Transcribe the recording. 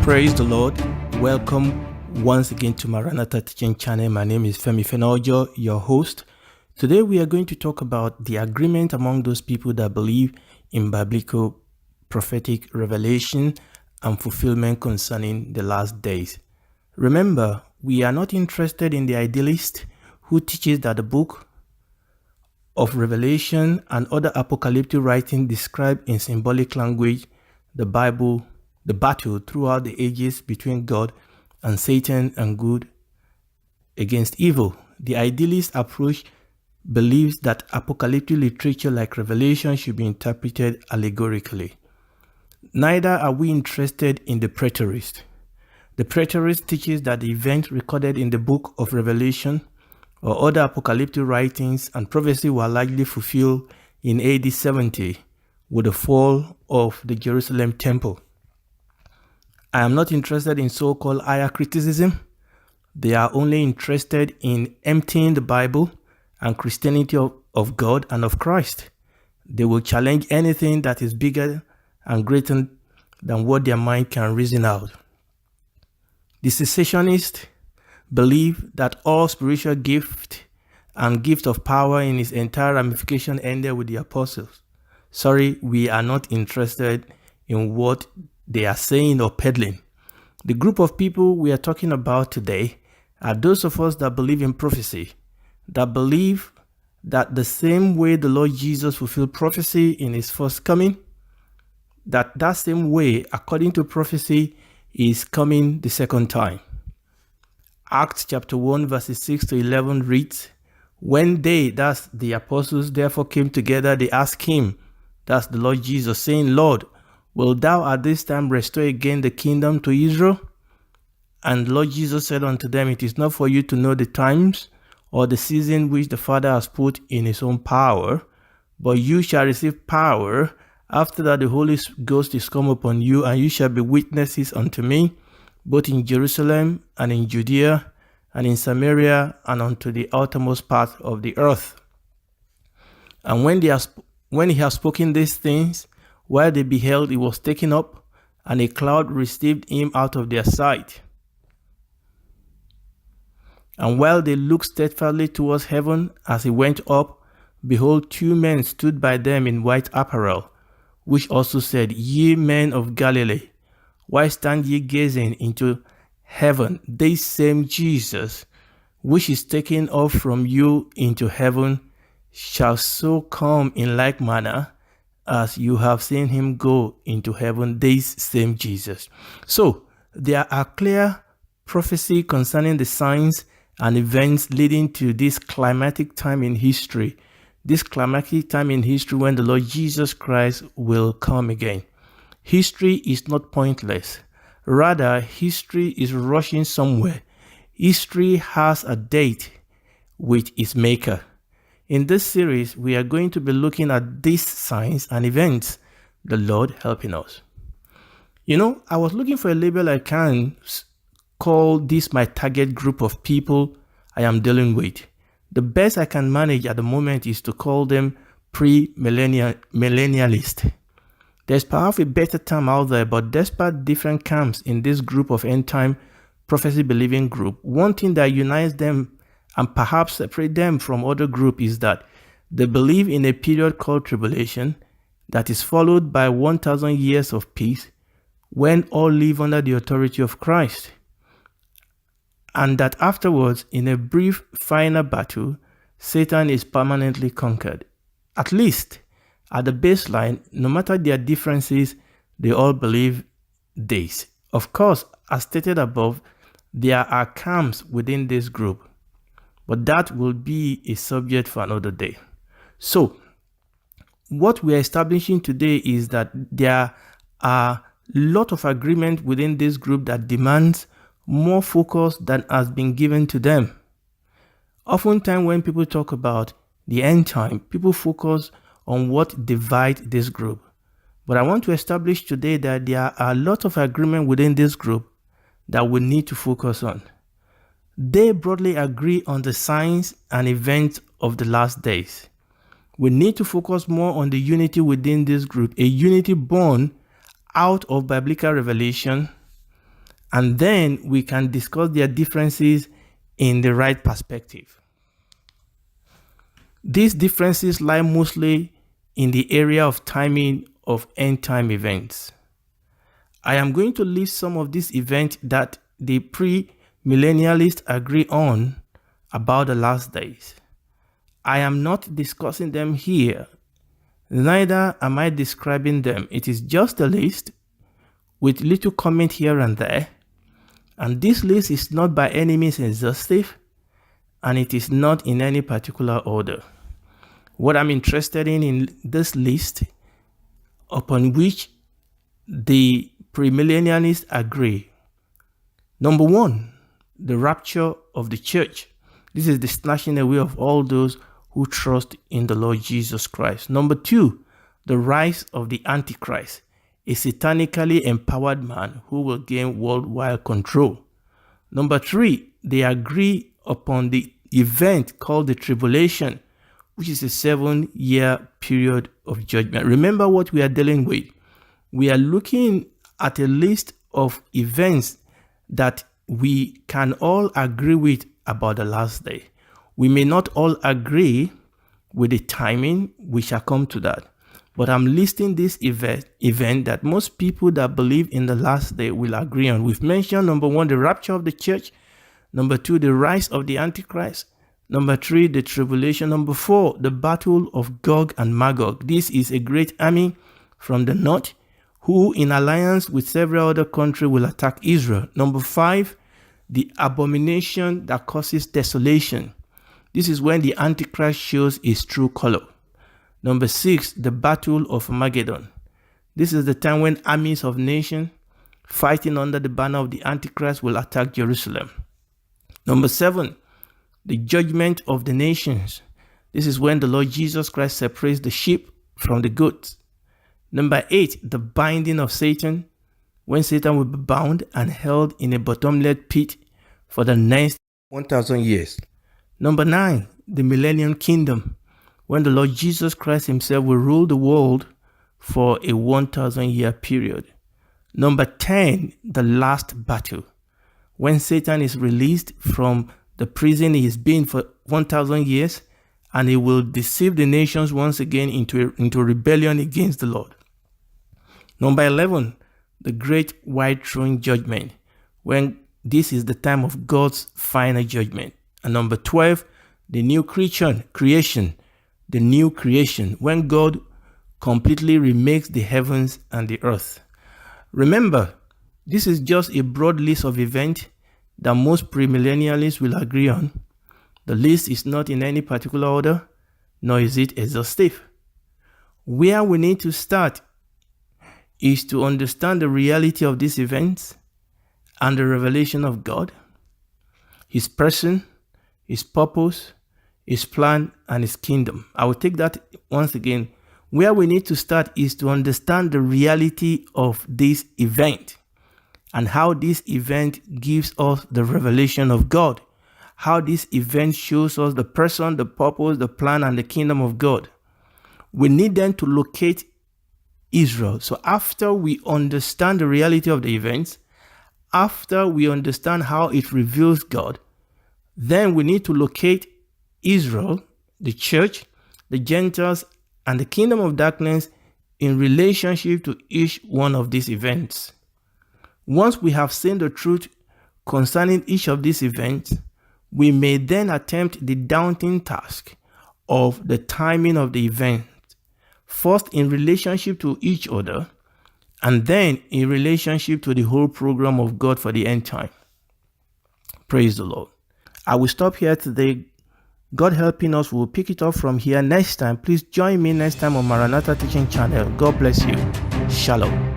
Praise the Lord. Welcome once again to Maranatha Teaching Channel. My name is Femi Fenojo, your host. Today we are going to talk about the agreement among those people that believe in biblical prophetic revelation and fulfillment concerning the last days. Remember, we are not interested in the idealist who teaches that the book of Revelation and other apocalyptic writing describe in symbolic language the Bible, the battle throughout the ages between God and Satan and good against evil. The idealist approach believes that apocalyptic literature like Revelation should be interpreted allegorically. Neither are we interested in the preterist. The preterist teaches that the events recorded in the book of Revelation or other apocalyptic writings and prophecy were largely fulfilled in AD 70 with the fall of the Jerusalem temple. I am not interested in so-called higher criticism. They are only interested in emptying the Bible and Christianity of God and of Christ. They will challenge anything that is bigger and greater than what their mind can reason out. The cessationists believe that all spiritual gift and gift of power in its entire ramification ended with the apostles. Sorry, we are not interested in what they are saying or peddling. The group of people we are talking about today are those of us that believe in prophecy, that believe that the same way the Lord Jesus fulfilled prophecy in his first coming, that same way, according to prophecy, is coming the second time. Acts chapter 1 verses 6 to 11 reads, "When they," that's the apostles, "therefore came together, they asked him," that's the Lord Jesus, saying, "Lord, wilt thou at this time restore again the kingdom to Israel?" And the Lord Jesus said unto them, "It is not for you to know the times or the season which the Father has put in his own power, but you shall receive power after that the Holy Ghost is come upon you, and you shall be witnesses unto me, both in Jerusalem and in Judea and in Samaria and unto the uttermost part of the earth." And when he had spoken these things, while they beheld, he was taken up, and a cloud received him out of their sight. And while they looked steadfastly towards heaven as he went up, behold, two men stood by them in white apparel, which also said, "Ye men of Galilee, why stand ye gazing into heaven? This same Jesus, which is taken up from you into heaven, shall so come in like manner as you have seen him go into heaven," this same Jesus. So there are clear prophecy concerning the signs and events leading to this climactic time in history. This climactic time in history when the Lord Jesus Christ will come again. History is not pointless. Rather, history is rushing somewhere. History has a date with its maker. In this series, we are going to be looking at these signs and events, the Lord helping us. I was looking for a label I can call this my target group of people I am dealing with. The best I can manage at the moment is to call them pre-millennialist. There's perhaps a better term out there, but despite different camps in this group of end-time prophecy-believing group, one thing that unites them and perhaps separate them from other groups is that they believe in a period called tribulation that is followed by 1,000 years of peace when all live under the authority of Christ. And that afterwards, in a brief final battle, Satan is permanently conquered. At least, at the baseline, no matter their differences, they all believe this. Of course, as stated above, there are camps within this group, but that will be a subject for another day. So, what we are establishing today is that there are a lot of agreement within this group that demands more focus than has been given to them. Oftentimes, when people talk about the end time, people focus on what divides this group. But I want to establish today that there are a lot of agreement within this group that we need to focus on. They broadly agree on the signs and events of the last days. We need to focus more on the unity within this group, a unity born out of biblical revelation and then we can discuss their differences in the right perspective. These differences lie mostly in the area of timing of end-time events. I am going to list some of these events that the pre-millennialists agree on about the last days. I am not discussing them here, neither am I describing them. It is just a list with little comment here and there, and this list is not by any means exhaustive, and it is not in any particular order. What I'm interested in this list, upon which the premillennialists agree. Number one, the rapture of the church. This is the snatching away of all those who trust in the Lord Jesus Christ. Number two, the rise of the Antichrist, a satanically empowered man who will gain worldwide control. Number three, they agree upon the event called the tribulation, which is a 7-year period of judgment. Remember what we are dealing with. We are looking at a list of events that we can all agree with about the last day. We may not all agree with the timing. We shall come to that. But I'm listing this event that most people that believe in the last day will agree on. We've mentioned number one, the rapture of the church. Number two, the rise of the Antichrist. Number three, the tribulation. Number four, the battle of Gog and Magog. This is a great army from the north who, in alliance with several other countries, will attack Israel. Number five, the abomination that causes desolation. This is when the Antichrist shows his true color. Number six, the battle of Armageddon. This is the time when armies of nations fighting under the banner of the Antichrist will attack Jerusalem. Number seven, the judgment of the nations. This is when the Lord Jesus Christ separates the sheep from the goats. Number eight, the binding of Satan, when Satan will be bound and held in a bottomless pit for the next 1,000 years. Number nine, the millennium kingdom, when the Lord Jesus Christ himself will rule the world for a 1,000-year period. Number 10, the last battle, when Satan is released from the prison he has been for 1,000 years, and he will deceive the nations once again into rebellion against the Lord. Number 11, the great white throne judgment, when this is the time of God's final judgment. And number 12, the new creation, the new creation, when God completely remakes the heavens and the earth. Remember, this is just a broad list of events that most premillennialists will agree on. The list is not in any particular order, nor is it exhaustive. Where we need to start is to understand the reality of these events and the revelation of God, his person, his purpose, his plan, and his kingdom. I will take that once again. Where we need to start is to understand the reality of this event and how this event gives us the revelation of God, how this event shows us the person, the purpose, the plan, and the kingdom of God. We need then to locate Israel. So after we understand the reality of the events, after we understand how it reveals God, then we need to locate Israel, the church, the Gentiles, and the kingdom of darkness in relationship to each one of these events. Once we have seen the truth concerning each of these events, we may then attempt the daunting task of the timing of the event, first in relationship to each other, and then in relationship to the whole program of God for the end time. Praise the Lord. I will stop here today. God helping us, we'll pick it up from here next time. Please join me next time on Maranatha Teaching Channel. God bless you. Shalom.